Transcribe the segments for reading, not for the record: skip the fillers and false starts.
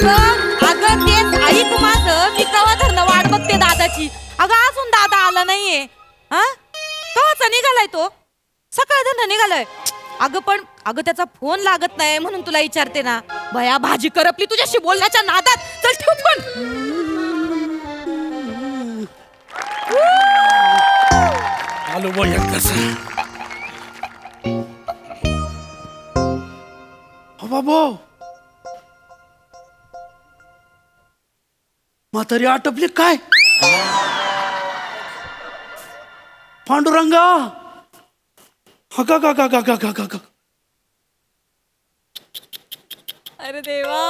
अगं तेच ऐक माझं, मी कवा धरणं वाट बघते दादाची. अगं अजून दादा आला नाहीये. हा कवाचा निघालाय तो? सकाळ धरणं निघालाय. अगं त्याचा फोन लागत नाही म्हणून तुला विचारते ना. भया भाजी करपली तुझ्याशी बोलण्याच्या नादात. चल ठेव फोन. आलो बोया कसा हो बाबो. म्हातारी आटपली काय? पांडुरंगा हा. अरे देवा.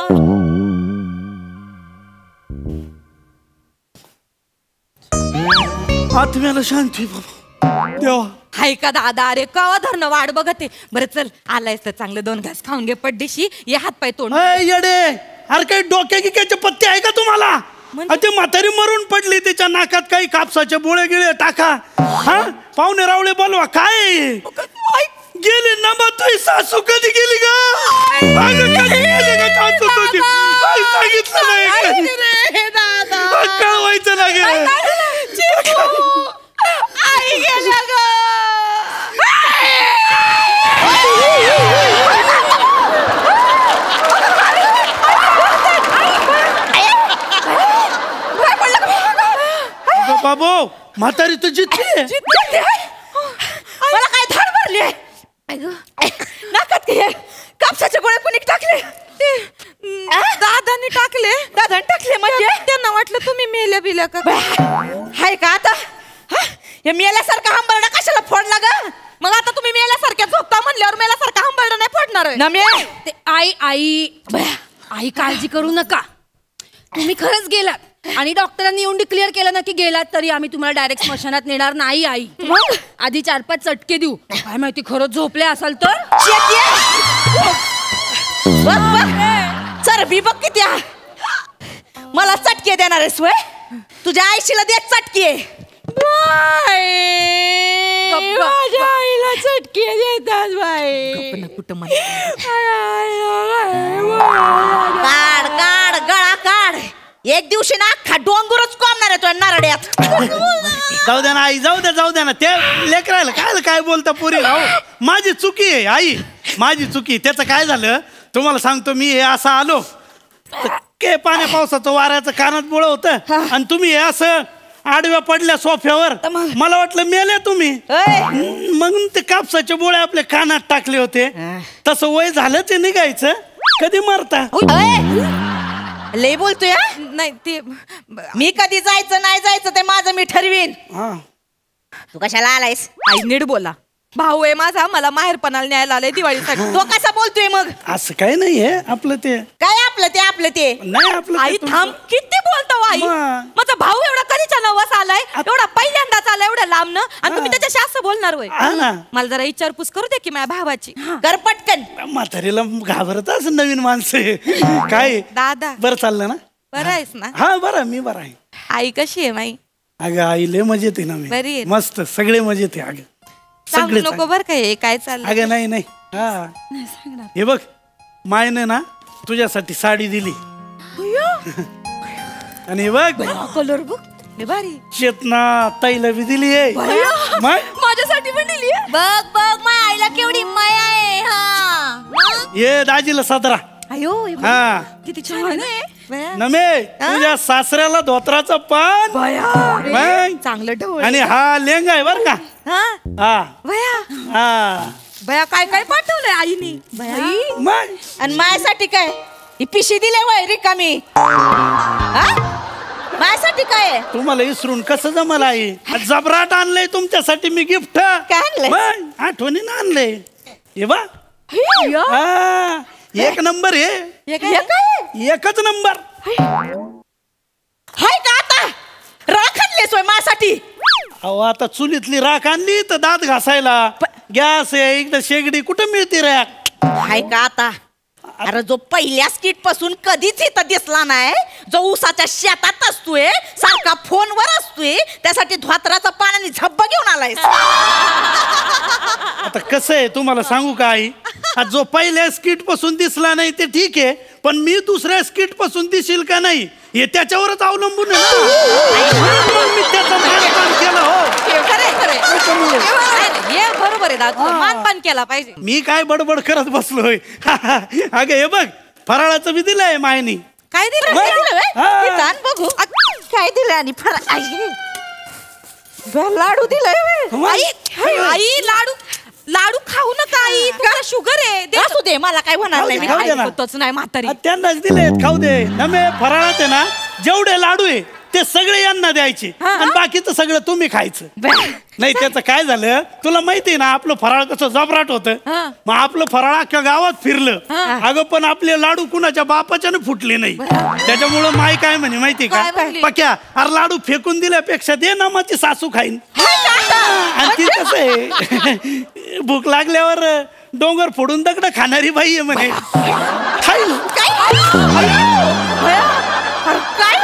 आत्म्याला शांती बाबा देवा. हाय का दादा? अरे कवा धरणं वाट बघते. बरं चल आलायस तर चांगलं 2 घास खाऊन घे पड्डीशी. ये हात पाय तोंड. येडे अरे काही डोक्या गिक्याचे पत्ते आहे का तुम्हाला? ते म्हातारी मरून पडली, त्याच्या नाकात काही कापसाचे बोळे गिळे टाका. हा पाहुणे रावळे बोलवा. काय गेली ना मग तुझी सासू कधी गेली ग? सांगितलं नाही कळवायचं ना ग. आई गेल्या ग. बाबो म्हातारी तर जितली. मला काय धाड भरली आहे. नाकात कापसाचे गोळे कुणी टाकले? दादानी टाकले. दादानी टाकले म्हणजे त्यांना वाटलं तुम्ही मेल्या बिल्या का. हाय का आता? हे मेल्यासारखा हंबरडा कशाला फोडला ग? मग आता तुम्ही मेल्यासारख्या झोपता म्हणल्यावर मेल्यासारखा हंबरडा नाही फोडणार ना मी. आई काळजी करू नका. तुम्ही खरंच गेलात आणि डॉक्टरांनी येऊन डिक्लेअर केलं ना की गेलात, तरी आम्ही तुम्हाला डायरेक्ट स्मशानात नेणार नाही. आई आधी 4-5 चटके देऊ. काय माहिती खरंच झोपले असाल तर. चरबी बघ किती. मला चटके देणार आहेस वय? तुझ्या आईशीला दे चटके. माझ्या आईला चटके देतात बाई. कुठं काढ काढ गळा काढ. एक दिवशी ना अख्खा डोंगरच कोंबणार आहे तो नारड्यात. जाऊ द्या ना आई, जाऊ द्या ना. ते लेकरायला काय बोलता पोरी राहू. माझी चुकी आहे आई, माझी चुकी. त्याचं काय झालं तुम्हाला सांगतो. मी हे असं आलो के पाण्या पावसाचं वाऱ्याचं कानात बोळ होतं आणि तुम्ही हे असं आडव्या पडल्या सोफ्यावर. मला वाटलं मेले तुम्ही. मग ते कापसाचे बोळे आपल्या कानात टाकले होते. तसं वय झालं ते निघायचं. कधी मरता लय बोलतोय. नाही ते मी कधी जायचं नाही जायचं ते माझं मी ठरवीन. तू कशाला आलायस? आई नीट बोला. भाऊ आहे माझा, मला माहेरपणाला न्यायला आलाय दिवाळीसाठी. तो कसा बोलतोय मग? असं काय नाहीये आपलं ते. काय आपलं ते नाही आपलं. आई थांब. किती बोलतो आई. माझा भाऊ एवढा कधीच्या नवस आलाय, एवढा पहिल्यांदाच आलाय एवढ्या लांबनं, आणि तुम्ही त्याच्याशी असं बोलणार होय? मला जरा विचारपूस करू दे की माझ्या भावाची. कर पटकन. म्हातारीला घाबरत असं नवीन माणसं काय. दादा बरं चाललं ना? बरं आहेस ना? हा बरं, मी बरं आहे. आई कशी आहे माई? अगं आई लय मजेत आहे ना. मी बरी आहे. मस्त सगळे मजेत आहे. अगं सांगू नको बर काय काय चाललं. अगं नाही हा हे बघ, मायने ना तुझ्यासाठी साडी दिली आणि हे बघ कलर बघ भारी. चेतना ताईला बी दिली आहे. माझ्यासाठी पण दिली. बघ बघ माझ्या आईला केवढी माया आहे. हा ये दाजीला 17. अयो हा किती छान आहे. नमे तुझ्या सासऱ्याला धोत्राचं पान चांगलं ढवळ. आणि हा लेंगा आहे बर का. हा भया काय काय पाठवलंय आईनी. आणि माझ्यासाठी काय ही पिशी दिले वय रिकामी. माझ्यासाठी काय तुम्हाला इसरून कसं जमल आई. जबराट आणलंय तुमच्यासाठी मी गिफ्ट. काय आणलंय? आठवणीनं आणलंय. हे बा एक नंबर आहे. एकच नंबर. हाय का आता राख आणलीस वय माझ्यासाठी? अहो आता चुलीतली राख आणली तर दात घासायला. गॅस आहे एकदा शेगडी कुठं मिळते राख. हाय का आता? अरे जो पहिल्या स्किट पासून कधीच इथं दिसला नाही, जो ऊसाच्या शेतात असतोय, सारखा फोनवर असतोय, त्यासाठी धोत्राचं पाण्याने झब्बा घेऊन आलाय. आता कसं आहे तुम्हाला सांगू का आई. जो पहिल्या स्किट पासून दिसला नाही ते ठीक आहे, पण मी दुसऱ्या स्किट पासून दिसेल का नाही हे त्याच्यावरच अवलंबून आहे ना. म्हणून मी त्याचं मानपान केलं. हो खरंय, खरंय. नाही, हे बरोबर आहे दादा, मानपान केला पाहिजे. मी काय बडबड करत बसलोय. अगं हे बघ, फराळाचं बी दिलंय मायनी. काय दिलं? मग? काय दिलं बे? हा. हे दान बघू. काय दिलं आणि लाडू दिलाय मग? आई लाडू लाडू खाऊ नका आई, तुला शुगर आहे. दे असू दे, मला काय होणार खाऊ नाही. दे, खाऊ दे ना. ऐकतच नाही म्हातारी. त्यांनाच दिले, खाऊ दे. नमे फराळात आहे ना जेवढे लाडू आहे ते सगळे यांना द्यायचे आणि बाकीचं सगळं तुम्ही खायचं. नाही त्याचं काय झालं तुला माहिती आहे ना, आपलं फराळ कसं जबराट होतं. मग आपलं फराळ अख्ख्या गावात फिरलं. अगं पण आपले लाडू कुणाच्या बापाच्याने फुटले नाही. त्याच्यामुळं माय काय म्हणे माहिती काय का, म्हणली? पक्या अरे लाडू फेकून दिल्यापेक्षा दे ना, माझी सासू खाईन. आणि ती कसं आहे भूक लागल्यावर डोंगर फोडून दगड खाणारी बाई आहे म्हणे. खाईल. काय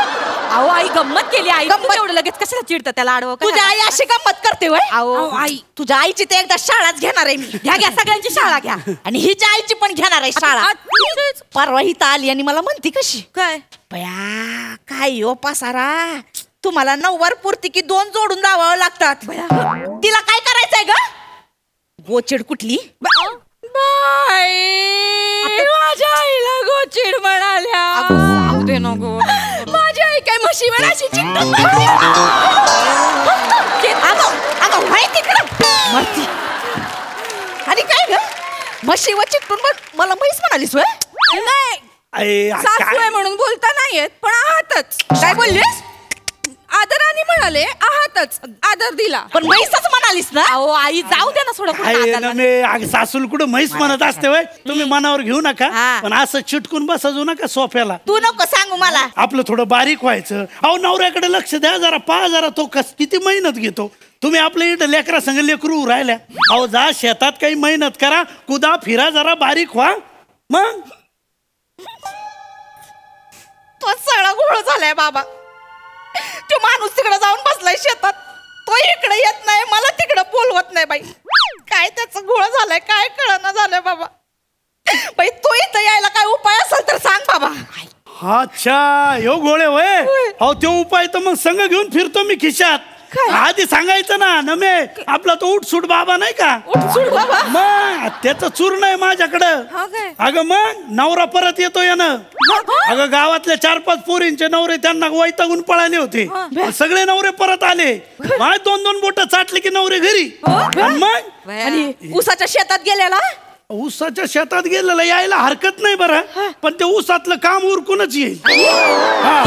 अहो आई गंमत केली. आई तू एवढं लगेच कशाला चिडतं त्याला आडवं काय? तुझ्या आई अशी गंमत करते वय. अहो आई तुझ्या आईची ते एकदा शाळाच घेणार आहे मी. घ्या घ्या सगळ्यांची शाळा घ्या. आणि हिच्या आईची पण घेणार आहे शाळा. परवा हिथं आली आणि मला म्हणती कशी, काय बया काय हो पसारा, तुम्हाला नऊवार पुरती की 2 जोडून लावावं लागतात. तिला काय करायचंय ग, गोचिड कुठली. माझ्या आईला गोचिड म्हणाल्या. जाऊ दे नको. माझी आई काय म्हशी म्हणाशी अगं व्हाय तिकडं मरती. आणि काय ग म्हशी व चिकटून मला म्हैस म्हणालीस वय. नाही, अरे, सासू आहे काय म्हणून बोलता नाहीयेत, पण आहातच. काय बोललीस, आदराने म्हणाले आहातच, आदर दिला. पण म्हैसच म्हणालीस ना. अहो आई जाऊ दे ना थोडं आहे ना पुढं. मी सासूल कुठं म्हैस म्हणत असते वय. तुम्ही मनावर घेऊ नका, हा. पण असं चिटकून बसजू नका सोफ्याला. तू नको सांगू मला. आपलं थोडं बारीक व्हायचं. अहो नवऱ्याकडे लक्ष द्या जरा, पहा जरा तो किती मेहनत घेतो. तुम्ही आपल्या इथं लेकरा संग लेकरू राहिल्या. अहो जा शेतात काही मेहनत करा, कुदा फिरा, जरा बारीक व्हा. मग तो सगळा घोळ झालाय बाबा. तो माणूस तिकडे जाऊन बसलाय शेतात, तो इकडे येत नाही, मला तिकडे बोलवत नाही बाई. काय त्याचं घोळ झालाय काय कळना झालंय बाबा. बाई तो इथं यायला काय उपाय असेल तर सांग बाबा. अच्छा ह्यो गोळे वय. अहो तो उपाय तर मग संग घेऊन फिरतो मी खिशात. आधी सांगायचं ना नमे, आपला तो उठसूट बाबा नाही का, उठसूट बाबा. मग त्याचं चूर्ण आहे माझ्याकडं. हा काय? अगं मग नवरा परत येतो यानं. अगं गावातल्या 4-5 पोरींचे नवरे त्यांना वैतागून पळाले होते. सगळे नवरे परत आले. माय 2-2 बोट चाटले की नवरे घरी. आणि मग आणि ऊसाच्या शेतात गेलेला. ऊसाच्या शेतात गेलेला यायला हरकत नाही बरं, पण ते ऊसातलं काम उरकूनच येईल. हा.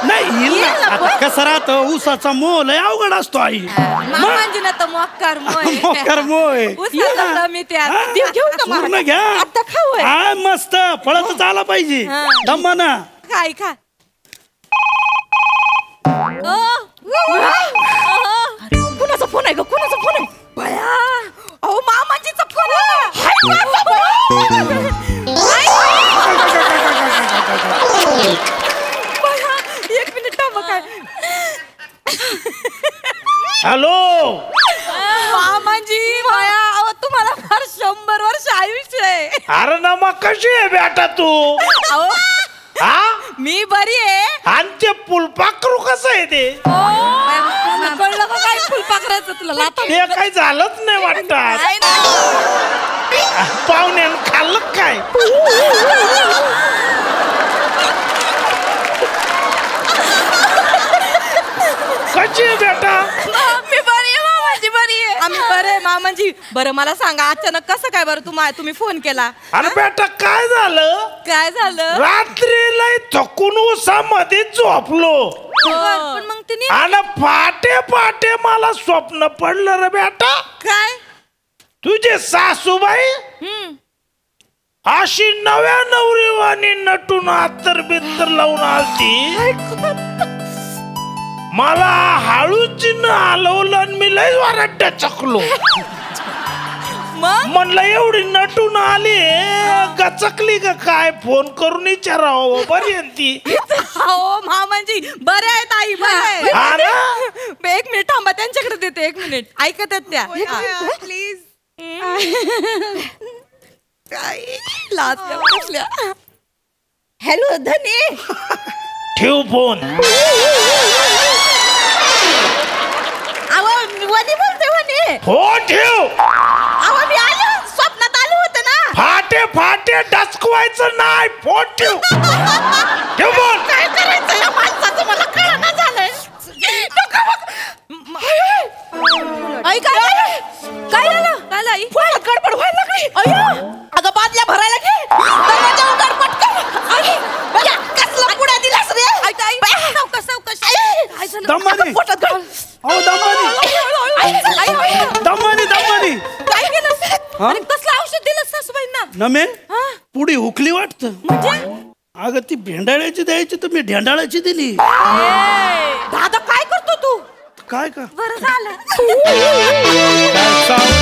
नाही येईल ना. आता कसं राहतं, ऊसाचा मोल लय अवघड असतो आई. मामांजीना तर मोक्कार मोय. मोकर मोय. उसाचा मी त्या हा, घेऊ का चूर्ण मला? घ्या. आता खाऊ आहे. हा मस्त पळतच आला पाहिजे. हा. दमाना. काय खा. कुणाचा फोन आहे ग, कुणाचा फोन आहे. बया अहो मामाजीचा फोन आला. बया, 1 मिनिट थांबा. काय हॅलो. मामाजी बया अहो तुम्हाला फार 100 वर्ष आयुष्य आहे. अरे ना मग कशी आहे बेटा तू. अहो हा मी बरी आहे. आणि ते फुलपाखरू कसं आहे ते. कळलं का काय फुलपाखराचं तुला लाथा. ते काही झालंच नाही वाटतात. काय ना पाहुण्यानं खाल्लं काय. कशी आहे बेटा. मी बरी आहे मामाजी बरी आहे. आम्ही बरे मामाजी. बरं मला सांगा अचानक कसं काय बरं तुम्ही फोन केला. अरे बेटा काय झालं, काय झालं. रात्री लय थकून उसामध्ये झोपलो पण मग तिने आणि पहाटे पहाटे मला स्वप्न पडलं रे बेटा. काय तुझे सासूबाई अशी नव्या नवरीवाणी नटून अत्तर बित्तर लावून आलती. मला हळूचिन हलवलं आणि मी लय वारड्या चकलो. मग म्हणलं एवढी नटून आली गचकली का काय, फोन करून विचारावं बरी आहे ती. हो मामाजी बरे आहेत आई बरे हा ना? आहेत. 1 मिनिट थांबा त्यांच्याकडे देते. 1 मिनिट ऐकत आहेत त्या. प्लीज हॅलो धनी ठेव फोन. वनी बोलते वनी. फोन ठेव. मी आलो स्वप्नात आलो होते ना. फाटे फाटे डसकवायचं नाही. फोन ठेव. ठेव फोन. काय करायचं या माणसाचं मला कळना झालंय. आई काय झालं काय आई गडबड व्हायला लागली. अगं बादल्या भरायला घे. दरवाजा उघड पटकन. बघा कसला पुढे दिलास रे. काय झालं दमानी पोटात घाल. अहो दमानी दमानी काय केलं आणि कसलं औषध दिलं सासूबाईंना नमे पुढे हुकली वाटतं. म्हणजे अगं ती भेंडाळ्याची द्यायची तर मी ढेंडाळ्याची दिली. दादा काय करतो तू काय का बरं झालं काय सांग